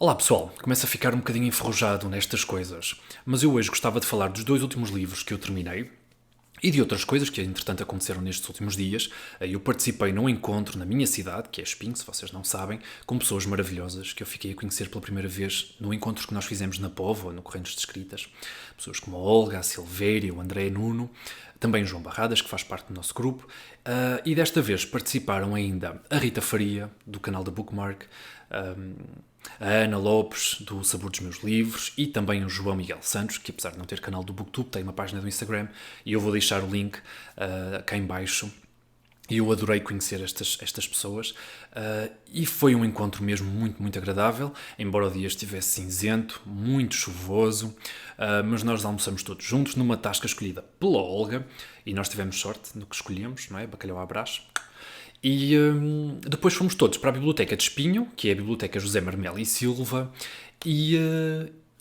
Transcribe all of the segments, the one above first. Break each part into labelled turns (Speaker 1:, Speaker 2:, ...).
Speaker 1: Olá pessoal, começo a ficar um bocadinho enferrujado nestas coisas, mas eu hoje gostava de falar dos dois últimos livros que eu terminei e de outras coisas que entretanto aconteceram nestes últimos dias. Eu participei num encontro na minha cidade, que é Espinho, se vocês não sabem, com pessoas maravilhosas que eu fiquei a conhecer pela primeira vez no encontro que nós fizemos na Póvoa, no Correntes de Escritas. Pessoas como a Olga, a Silvéria, o André Nuno, também o João Barradas, que faz parte do nosso grupo, e desta vez participaram ainda a Rita Faria, do canal da Bookmark, a Ana Lopes, do Sabor dos Meus Livros, e também o João Miguel Santos, que apesar de não ter canal do Booktube, tem uma página do Instagram, e eu vou deixar o link cá em baixo. E eu adorei conhecer estas pessoas, e foi um encontro mesmo muito, muito agradável, embora o dia estivesse cinzento, muito chuvoso, mas nós almoçamos todos juntos numa tasca escolhida pela Olga, e nós tivemos sorte no que escolhemos, não é? Bacalhau à Brás. E depois fomos todos para a Biblioteca de Espinho, que é a Biblioteca José Marmelo e Silva, e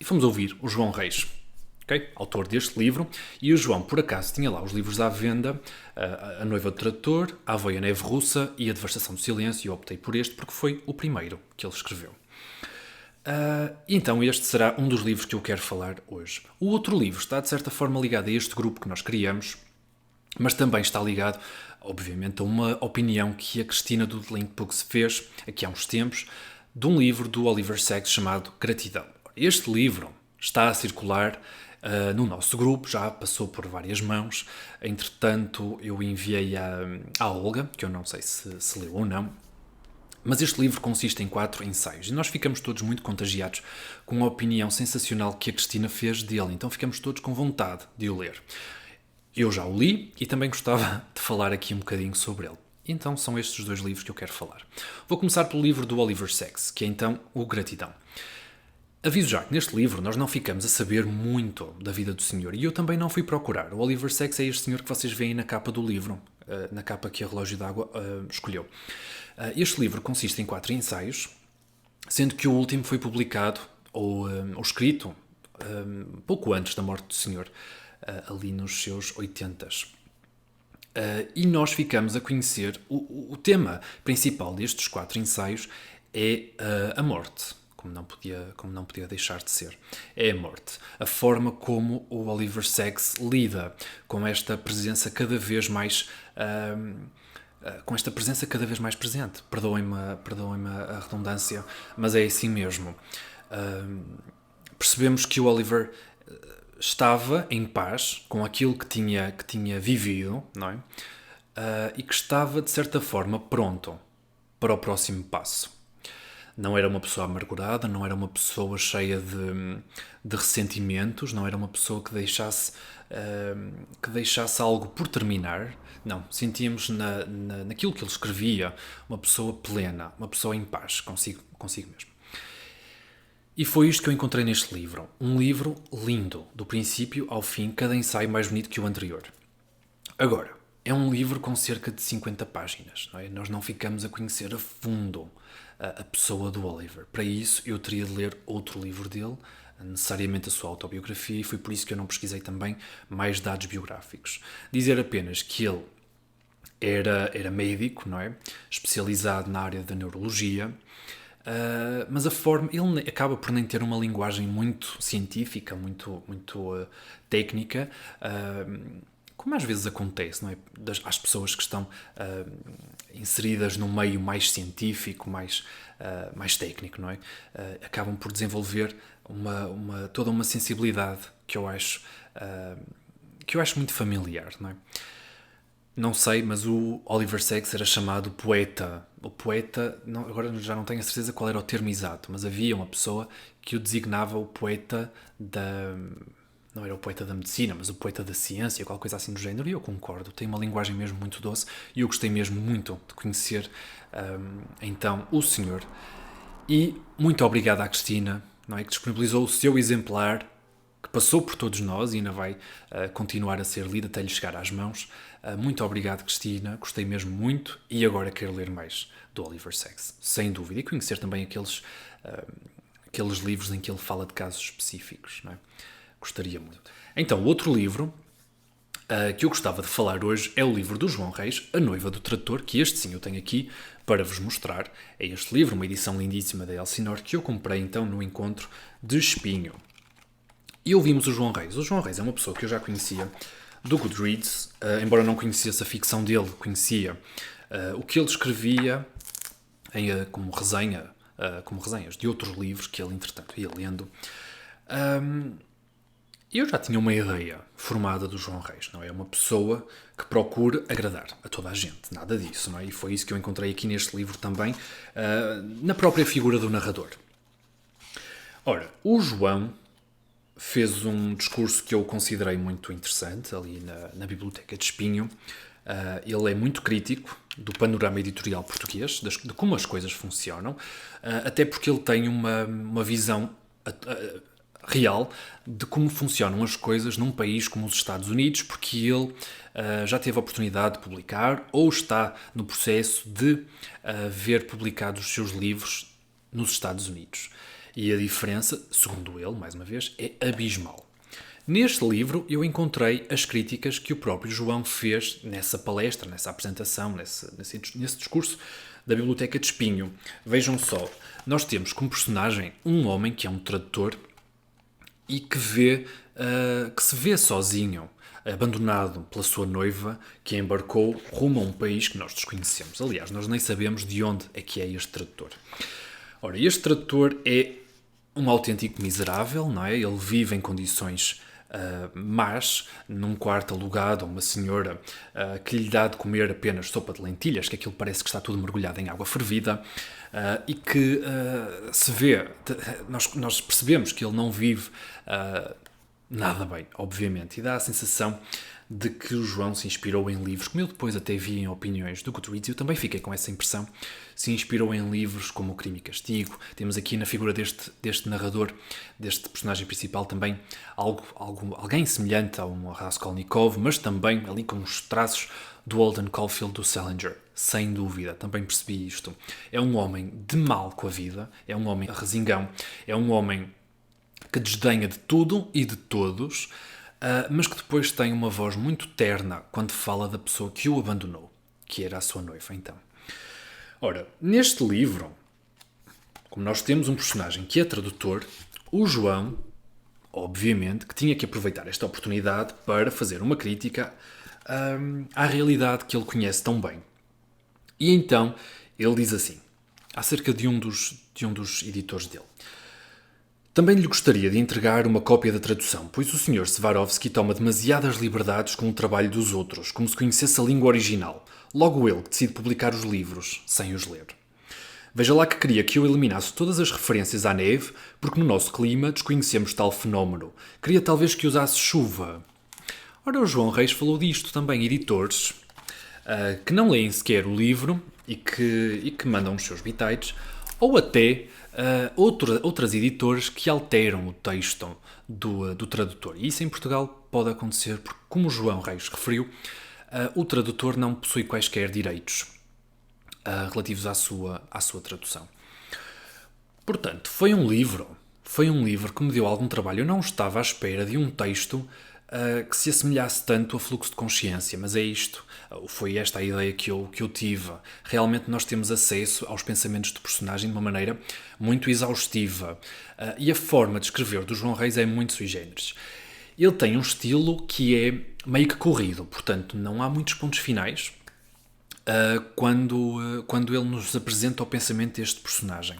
Speaker 1: fomos ouvir o João Reis, okay? Autor deste livro. E o João, por acaso, tinha lá os livros à venda, A Noiva do Trator, A Avoia Neve Russa e A Devastação do Silêncio, e eu optei por este porque foi o primeiro que ele escreveu. Então este será um dos livros que eu quero falar hoje. O outro livro está de certa forma ligado a este grupo que nós criamos, mas também está ligado, obviamente, a uma opinião que a Cristina do The Link Books fez, aqui há uns tempos, de um livro do Oliver Sacks chamado Gratidão. Este livro está a circular no nosso grupo, já passou por várias mãos, entretanto eu enviei à Olga, que eu não sei se leu ou não, mas este livro consiste em 4 ensaios e nós ficamos todos muito contagiados com a opinião sensacional que a Cristina fez dele, então ficamos todos com vontade de o ler. Eu já o li e também gostava de falar aqui um bocadinho sobre ele. Então são estes os 2 livros que eu quero falar. Vou começar pelo livro do Oliver Sacks, que é então o Gratidão. Aviso já que neste livro nós não ficamos a saber muito da vida do senhor e eu também não fui procurar. O Oliver Sacks é este senhor que vocês veem na capa do livro, na capa que a Relógio d'Água escolheu. Este livro consiste em 4 ensaios, sendo que o último foi publicado ou escrito pouco antes da morte do senhor, ali nos seus 80s. E nós ficamos a conhecer o tema principal destes 4 ensaios é a morte, como não podia deixar de ser. É a morte. A forma como o Oliver Sacks lida com esta presença cada vez mais presente. Perdoem-me a redundância, mas é assim mesmo. Percebemos que o Oliver estava em paz com aquilo que tinha vivido, não é? E que estava, de certa forma, pronto para o próximo passo. Não era uma pessoa amargurada, não era uma pessoa cheia de ressentimentos, não era uma pessoa que deixasse algo por terminar. Não, sentíamos naquilo que ele escrevia uma pessoa plena, uma pessoa em paz consigo mesmo. E foi isto que eu encontrei neste livro. Um livro lindo, do princípio ao fim, cada ensaio mais bonito que o anterior. Agora, é um livro com cerca de 50 páginas, não é? Nós não ficamos a conhecer a fundo a pessoa do Oliver. Para isso, eu teria de ler outro livro dele, necessariamente a sua autobiografia, e foi por isso que eu não pesquisei também mais dados biográficos. Dizer apenas que ele era médico, não é? Especializado na área da neurologia, mas a forma, ele acaba por nem ter uma linguagem muito científica, muito técnica, como às vezes acontece, não é? Às pessoas que estão inseridas num meio mais científico, mais técnico, não é? Acabam por desenvolver toda uma sensibilidade que eu acho muito familiar, não é? Não sei, mas o Oliver Sacks era chamado poeta. O poeta, agora já não tenho a certeza qual era o termo exato, mas havia uma pessoa que o designava o poeta não era o poeta da medicina, mas o poeta da ciência, qualquer coisa assim do género, e eu concordo. Tem uma linguagem mesmo muito doce e eu gostei mesmo muito de conhecer então o senhor. E muito obrigado à Cristina, não é, que disponibilizou o seu exemplar, que passou por todos nós e ainda vai continuar a ser lido até lhe chegar às mãos. Muito obrigado, Cristina, gostei mesmo muito e agora quero ler mais do Oliver Sacks, sem dúvida, e conhecer também aqueles livros em que ele fala de casos específicos, não é? Gostaria muito. Então, o outro livro que eu gostava de falar hoje é o livro do João Reis, A Noiva do Trator, que este sim eu tenho aqui para vos mostrar. É este livro, uma edição lindíssima da Elsinore, que eu comprei então no encontro de Espinho. E ouvimos o João Reis. O João Reis é uma pessoa que eu já conhecia do Goodreads, embora não conhecesse a ficção dele, conhecia o que ele escrevia como resenhas de outros livros que ele, entretanto, ia lendo. Eu já tinha uma ideia formada do João Reis, não é? Uma pessoa que procura agradar a toda a gente, nada disso, não é? E foi isso que eu encontrei aqui neste livro também, na própria figura do narrador. Ora, o João fez um discurso que eu considerei muito interessante ali na Biblioteca de Espinho. Ele é muito crítico do panorama editorial português, de como as coisas funcionam, até porque ele tem uma visão real de como funcionam as coisas num país como os Estados Unidos, porque ele já teve a oportunidade de publicar ou está no processo de ver publicados os seus livros nos Estados Unidos. E a diferença, segundo ele, mais uma vez, é abismal. Neste livro eu encontrei as críticas que o próprio João fez nessa palestra, nessa apresentação, nesse discurso da Biblioteca de Espinho. Vejam só, nós temos como personagem um homem que é um tradutor e que se vê sozinho, abandonado pela sua noiva, que embarcou rumo a um país que nós desconhecemos. Aliás, nós nem sabemos de onde é que é este tradutor. Ora, este tradutor é um autêntico miserável, não é? Ele vive em condições más, num quarto alugado a uma senhora que lhe dá de comer apenas sopa de lentilhas, que aquilo parece que está tudo mergulhado em água fervida, e que se vê, nós percebemos que ele não vive nada bem, obviamente, e dá a sensação de que o João se inspirou em livros, como eu depois até vi em opiniões do Goodreads, eu também fiquei com essa impressão, se inspirou em livros como O Crime e Castigo. Temos aqui na figura deste narrador, deste personagem principal, também alguém semelhante a um Raskolnikov, mas também ali com os traços do Holden Caulfield do Salinger, sem dúvida, também percebi isto. É um homem de mal com a vida, é um homem resingão, é um homem que desdenha de tudo e de todos, mas que depois tem uma voz muito terna quando fala da pessoa que o abandonou, que era a sua noiva, então. Ora, neste livro, como nós temos um personagem que é tradutor, o João, obviamente, que tinha que aproveitar esta oportunidade para fazer uma crítica à realidade que ele conhece tão bem. E então, ele diz assim, acerca de um dos editores dele. Também lhe gostaria de entregar uma cópia da tradução, pois o Sr. Swarovski toma demasiadas liberdades com o trabalho dos outros, como se conhecesse a língua original. Logo ele que decide publicar os livros, sem os ler. Veja lá que queria que eu eliminasse todas as referências à neve, porque no nosso clima desconhecemos tal fenómeno. Queria talvez que usasse chuva. Ora, o João Reis falou disto também, editores que não leem sequer o livro e que mandam os seus bitites, ou até outras editoras que alteram o texto do tradutor. E isso em Portugal pode acontecer porque, como o João Reis referiu, o tradutor não possui quaisquer direitos relativos à sua tradução. Portanto, foi um livro que me deu algum trabalho. Eu não estava à espera de um texto que se assemelhasse tanto a Fluxo de Consciência, mas é isto, foi esta a ideia que eu tive. Realmente nós temos acesso aos pensamentos do personagem de uma maneira muito exaustiva, e a forma de escrever do João Reis é muito sui generis. Ele tem um estilo que é meio que corrido, portanto não há muitos pontos finais quando ele nos apresenta o pensamento deste personagem.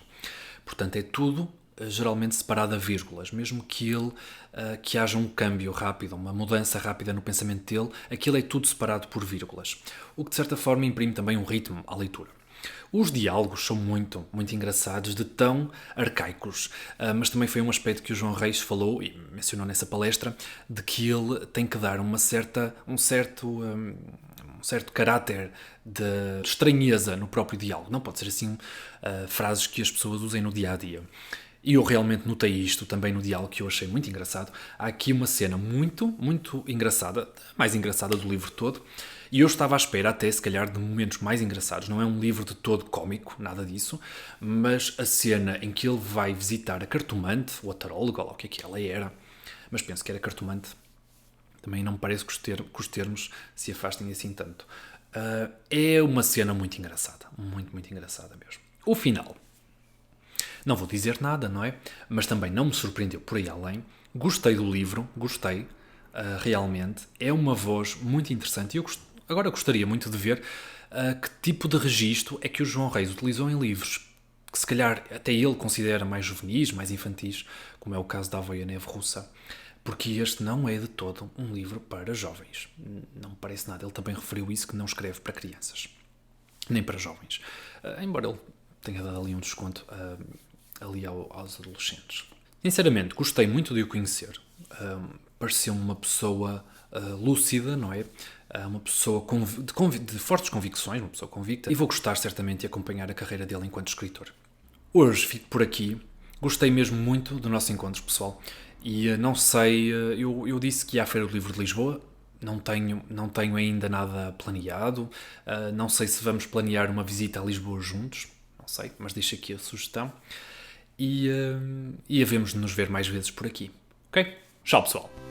Speaker 1: Portanto é tudo geralmente separado a vírgulas, mesmo que haja um câmbio rápido, uma mudança rápida no pensamento dele, aquilo é tudo separado por vírgulas, o que de certa forma imprime também um ritmo à leitura. Os diálogos são muito, muito engraçados, de tão arcaicos, mas também foi um aspecto que o João Reis falou e mencionou nessa palestra, de que ele tem que dar um certo caráter de estranheza no próprio diálogo. Não pode ser assim frases que as pessoas usem no dia-a-dia. E eu realmente notei isto também no diálogo, que eu achei muito engraçado. Há aqui uma cena muito, muito engraçada, a mais engraçada do livro todo, e eu estava à espera até, se calhar, de momentos mais engraçados. Não é um livro de todo cómico, nada disso, mas a cena em que ele vai visitar a cartomante, ou a taróloga, ou o que é que ela era, mas penso que era cartomante, Também não me parece que os termos se afastem assim tanto. É uma cena muito engraçada. Muito, muito engraçada mesmo. O final. Não vou dizer nada, não é? Mas também não me surpreendeu por aí além. Gostei do livro, gostei, realmente. É uma voz muito interessante. E eu agora gostaria muito de ver que tipo de registro é que o João Reis utilizou em livros que se calhar até ele considera mais juvenis, mais infantis, como é o caso da Avoia Neve Russa. Porque este não é de todo um livro para jovens. Não me parece nada. Ele também referiu isso, que não escreve para crianças. Nem para jovens. Embora ele tenha dado ali um desconto ali aos adolescentes. Sinceramente, gostei muito de o conhecer. Pareceu-me uma pessoa lúcida, não é? Uma pessoa de fortes convicções, uma pessoa convicta. E vou gostar certamente de acompanhar a carreira dele enquanto escritor. Hoje fico por aqui. Gostei mesmo muito do nosso encontro, pessoal. E não sei, eu disse que ia à Feira do Livro de Lisboa. Não tenho ainda nada planeado. Não sei se vamos planear uma visita a Lisboa juntos. Não sei, mas deixo aqui a sugestão. E havemos de nos ver mais vezes por aqui. Ok? Tchau, pessoal.